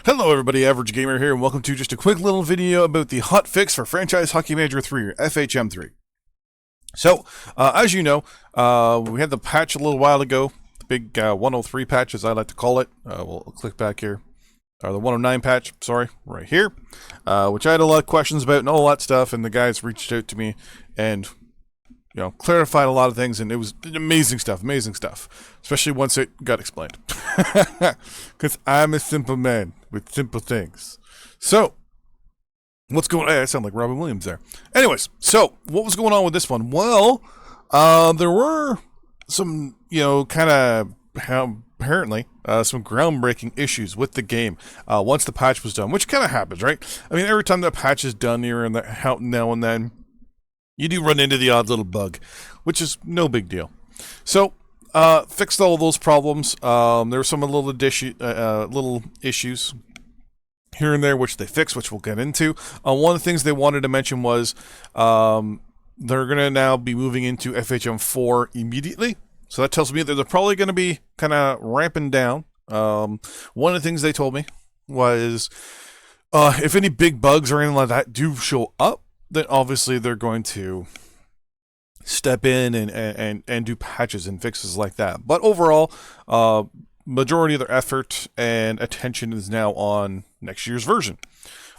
Hello everybody, Average Gamer here, and welcome to just a quick little video about the hotfix for Franchise Hockey Manager 3, or FHM3. So, as you know, we had the patch a little while ago, the big 103 patch, as I like to call it. We'll click back here. The 109 patch, sorry, right here, which I had a lot of questions about and all that stuff, and the guys reached out to me and, clarified a lot of things, and it was amazing stuff, especially once it got explained. Because I'm a simple man with simple things. So, what's going on? I sound like Robin Williams there. Anyways, so, what was going on with this one? Well, there were some, apparently, some groundbreaking issues with the game once the patch was done, which kind of happens, right? I mean, every time that patch is done here and now and then, you do run into the odd little bug, which is no big deal. So, fixed all those problems. There were some little issues here and there which they fixed, which we'll get into. One of the things they wanted to mention was they're going to now be moving into FHM4 immediately. So that tells me that they're probably going to be kind of ramping down. One of the things they told me was if any big bugs or anything like that do show up, then obviously they're going to step in and do patches and fixes like that. But overall, majority of their effort and attention is now on next year's version,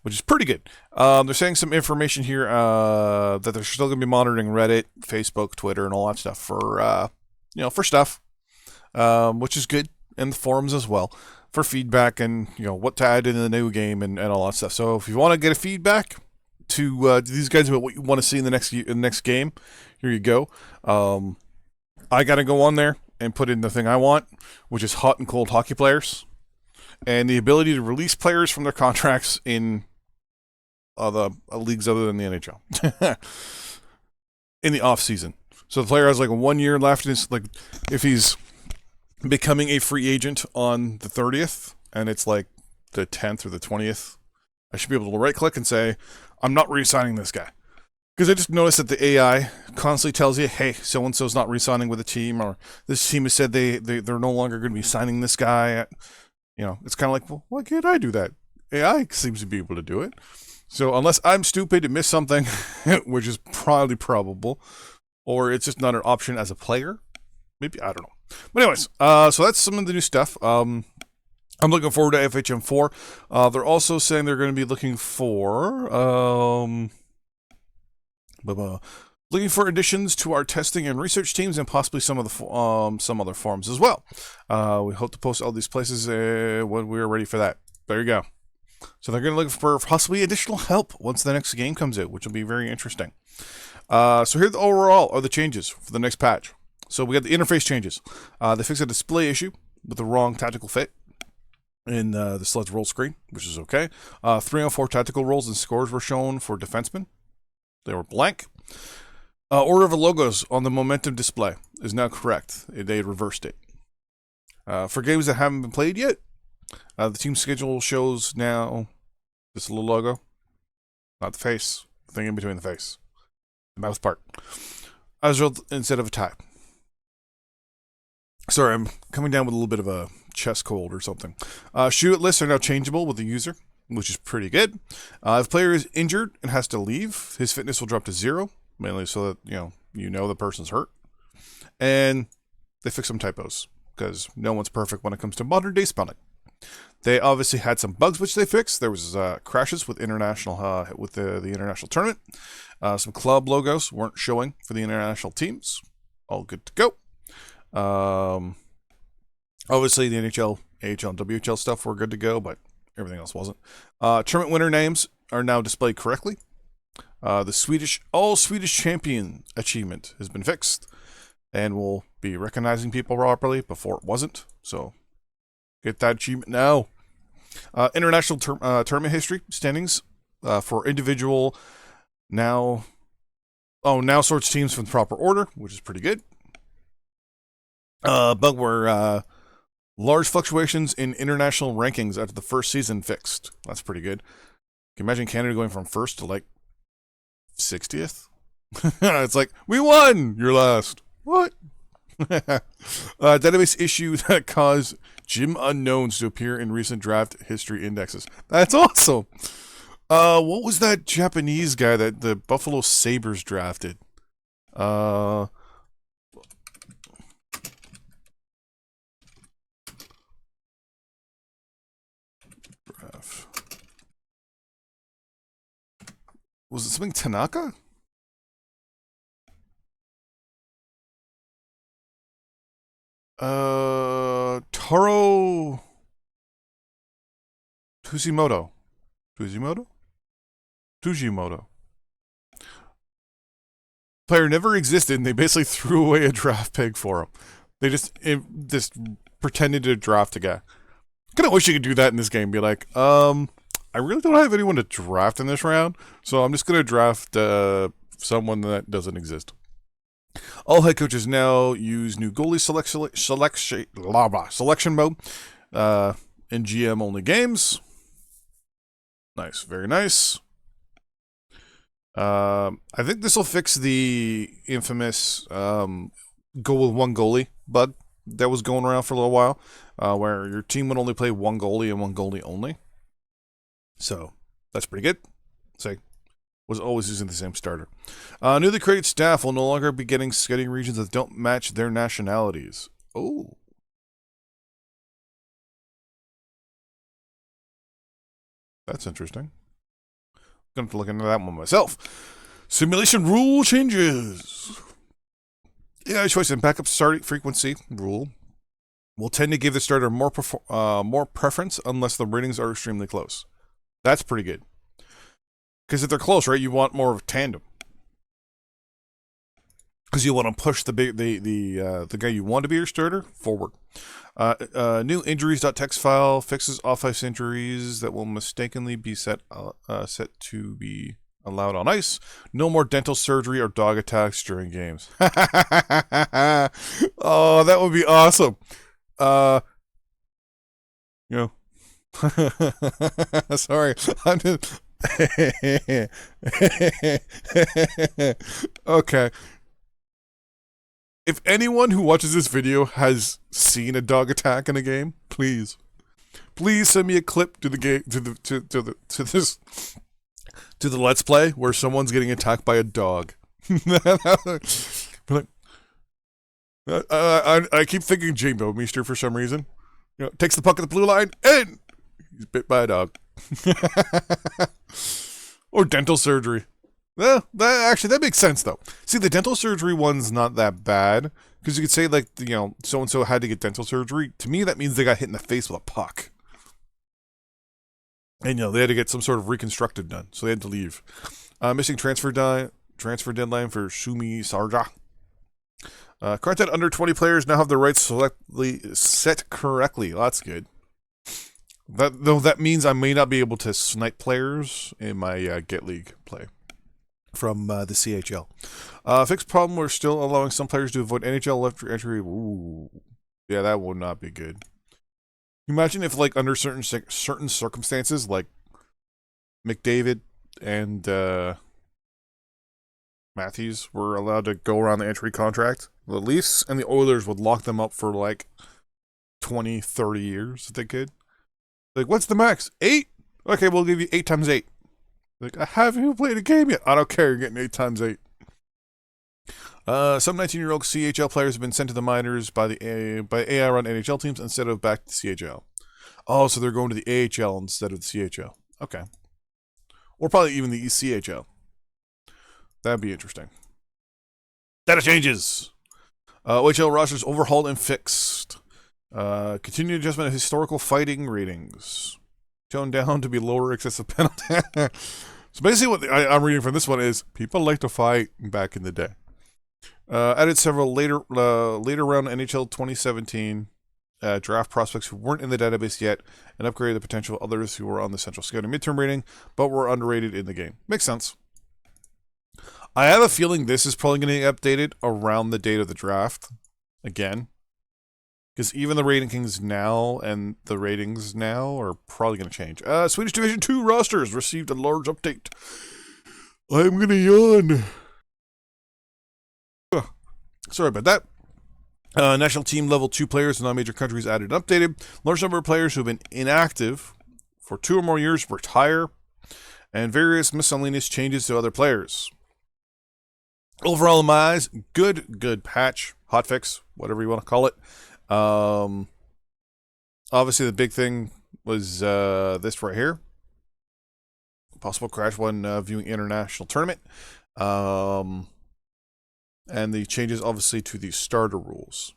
which is pretty good. They're saying some information here that they're still going to be monitoring Reddit, Facebook, Twitter, and all that stuff for stuff, which is good, and the forums as well for feedback and what to add in the new game and all that stuff. So if you want to get a feedback to these guys about what you want to see in the next game, here you go. I gotta go on there and put in the thing I want, which is hot and cold hockey players, and the ability to release players from their contracts in the leagues other than the NHL in the off season. So the player has like 1 year left, and it's like if he's becoming a free agent on the 30th, and it's like the 10th or the 20th, I should be able to right click and say, I'm not re-signing this guy. Because I just noticed that the AI constantly tells you, hey, so-and-so's not re-signing with the team, or this team has said they're no longer going to be signing this guy. It's kind of like, well, why can't I do that? AI seems to be able to do it. So unless I'm stupid and miss something, which is probably probable, or it's just not an option as a player, maybe, I don't know. But anyways, so that's some of the new stuff. I'm looking forward to FHM4. They're also saying they're going to be looking for additions to our testing and research teams, and possibly some of the some other forums as well. We hope to post all these places when we're ready for that. There you go. So they're going to look for possibly additional help once the next game comes out, which will be very interesting. So here overall are the changes for the next patch. So we got the interface changes. They fixed a display issue with the wrong tactical fit in the sledge roll screen, which is okay. 3 on 4 tactical rolls and scores were shown for defensemen. They were blank. Order of the logos on the momentum display is now correct. They reversed it. For games that haven't been played yet, the team schedule shows now this little logo, not the face, the thing in between the face, the mouth part, as well instead of a tie. Sorry, I'm coming down with a little bit of a chest cold or something. Shoot lists are now changeable with the user, which is pretty good. If a player is injured and has to leave, his fitness will drop to 0, mainly so that the person's hurt. And they fix some typos, because no one's perfect when it comes to modern day spelling. They obviously had some bugs which they fixed. There was crashes with the international tournament. Some club logos weren't showing for the international teams. All good to go. Obviously the NHL, AHL, and WHL stuff were good to go, but everything else wasn't. Tournament winner names are now displayed correctly. The all Swedish champion achievement has been fixed, and will be recognizing people properly. Before it wasn't, so get that achievement now. International tournament history standings for individual now sorts teams from the proper order, which is pretty good. Bug were large fluctuations in international rankings after the first season fixed. That's pretty good. Can you imagine Canada going from first to like 60th? It's like, we won! You're last. What? Database issue that caused Gym unknowns to appear in recent draft history indexes. That's awesome. What was that Japanese guy that the Buffalo Sabres drafted? Draft. Was it something Tanaka? Taro Tujimoto. Tujimoto. Player never existed, and they basically threw away a draft pick for him. They just pretended to draft a guy. Kind of wish you could do that in this game. Be like, I really don't have anyone to draft in this round, so I'm just gonna draft someone that doesn't exist. All head coaches now use new goalie selection mode in GM only games. Nice, very nice. I think this will fix the infamous go with one goalie bug that was going around for a little while, where your team would only play one goalie and one goalie only. So that's pretty good. Say, was always using the same starter. Newly created staff will no longer be getting skating regions that don't match their nationalities. Oh. That's interesting. I'm going to have to look into that one myself. Simulation rule changes. AI choice and backup starting frequency rule will tend to give the starter more preference unless the ratings are extremely close. That's pretty good. Because if they're close, right, you want more of a tandem. Because you want to push the guy you want to be your starter forward. New injuries.txt file fixes off-ice injuries that will mistakenly be set to be allowed on ice. No more dental surgery or dog attacks during games. Oh, that would be awesome. You know. Sorry. I'm just... Okay. If anyone who watches this video has seen a dog attack in a game, please send me a clip to the game to the Let's Play where someone's getting attacked by a dog. I keep thinking Jimbo Meester for some reason. You know, takes the puck at the blue line and he's bit by a dog. Or dental surgery. Well, that makes sense, though. See, the dental surgery one's not that bad, because you could say, like, you know, so-and-so had to get dental surgery. To me, that means they got hit in the face with a puck. And, you know, they had to get some sort of reconstructive done, so they had to leave. Missing transfer deadline for Sumi Sarja. Content under 20 players now have the rights set correctly. Well, that's good. That means I may not be able to snipe players in my Get League play from the CHL. Fixed problem, we're still allowing some players to avoid NHL left entry. Ooh. Yeah, that would not be good. Imagine if, like, under certain circumstances, like McDavid and Matthews were allowed to go around the entry contract. The Leafs and the Oilers would lock them up for, like, 20, 30 years if they could. Like, what's the max? 8? Okay, we'll give you 8 times 8. Like, I haven't even played a game yet. I don't care, you're getting 8 times 8. Some 19-year-old CHL players have been sent to the minors by AI-run NHL teams instead of back to the CHL. Oh, so they're going to the AHL instead of the CHL. Okay. Or probably even the CHL. That'd be interesting. Data changes. OHL rosters overhauled and fixed. Continued adjustment of historical fighting ratings. Toned down to be lower excessive penalty. So basically what I'm reading from this one is people like to fight back in the day. Added several later round NHL 2017 draft prospects who weren't in the database yet and upgraded the potential of others who were on the central scouting midterm rating but were underrated in the game. Makes sense. I have a feeling this is probably going to get updated around the date of the draft again. Because even the rankings now and the ratings now are probably going to change. Swedish Division 2 rosters received a large update. I'm going to yawn. Sorry about that. National team level 2 players in non-major countries added and updated. Large number of players who have been inactive for 2 or more years retire. And various miscellaneous changes to other players. Overall, in my eyes, good patch. Hotfix, whatever you want to call it. Obviously, the big thing was this right here. Possible crash when viewing international tournament. And the changes, obviously, to the starter rules.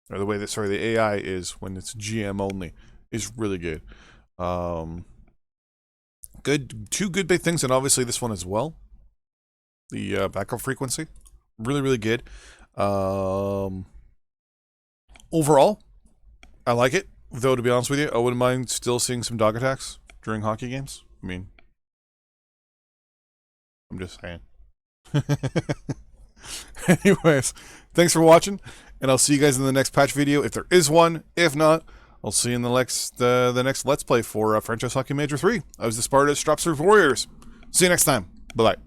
Or the way that, the AI is when it's GM only is really good. Two good big things, and obviously this one as well. The backup frequency. Really good. Overall, I like it. Though, to be honest with you, I wouldn't mind still seeing some dog attacks during hockey games. I mean, I'm just saying. Anyways, thanks for watching, and I'll see you guys in the next patch video, if there is one. If not, I'll see you in the next Let's Play for Franchise Hockey Major 3. I was the Sparta Stropsurf Warriors. See you next time. Bye-bye.